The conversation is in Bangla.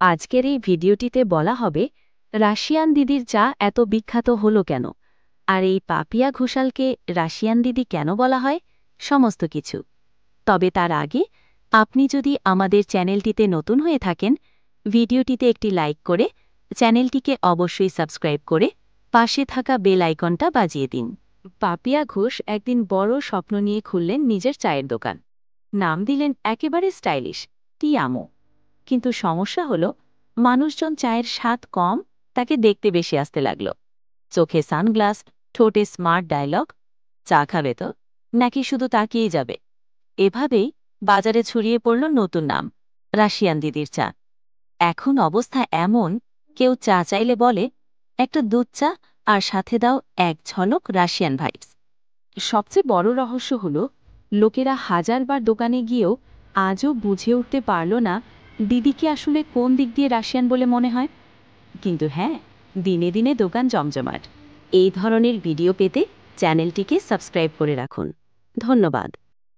আজকের এই ভিডিওটিতে বলা হবে রাশিয়ান দিদির চা এত বিখ্যাত হলো কেন, আর এই পাপিয়া ঘোষালকে রাশিয়ান দিদি কেন বলা হয়, সমস্ত কিছু। তবে তার আগে আপনি যদি আমাদের চ্যানেলটিতে নতুন হয়ে থাকেন, ভিডিওটিতে একটি লাইক করে চ্যানেলটিকে অবশ্যই সাবস্ক্রাইব করে পাশে থাকা বেল আইকনটা বাজিয়ে দিন। পাপিয়া ঘোষ একদিন বড় স্বপ্ন নিয়ে খুললেন নিজের চায়ের দোকান। নাম দিলেন একেবারে স্টাইলিশ, টি আমো। কিন্তু সমস্যা হলো, মানুষজন চায়ের স্বাদ কম, তাকে দেখতে বেশি আসতে লাগল। চোখে সানগ্লাস, ঠোঁটে স্মার্ট ডায়লগ। চা খাবে তো নাকি শুধু তাকিয়েই যাবে? এভাবেই বাজারে ছড়িয়ে পড়ল নতুন নাম, রাশিয়ান দিদির চা। এখন অবস্থা এমন, কেউ চা চাইলে বলে একটা দুধ চা আর সাথে দাও এক ঝলক রাশিয়ান ভাইবস। সবচেয়ে বড় রহস্য হলো, লোকেরা হাজারবার দোকানে গিয়েও আজও বুঝে উঠতে পারল না দিদিকে আসলে কোন দিক দিয়ে রাশিয়ান বলে মনে হয়। কিন্তু হ্যাঁ, দিনে দিনে দোকান জমজমাট। এই ধরনের ভিডিও পেতে চ্যানেলটিকে সাবস্ক্রাইব করে রাখুন। ধন্যবাদ।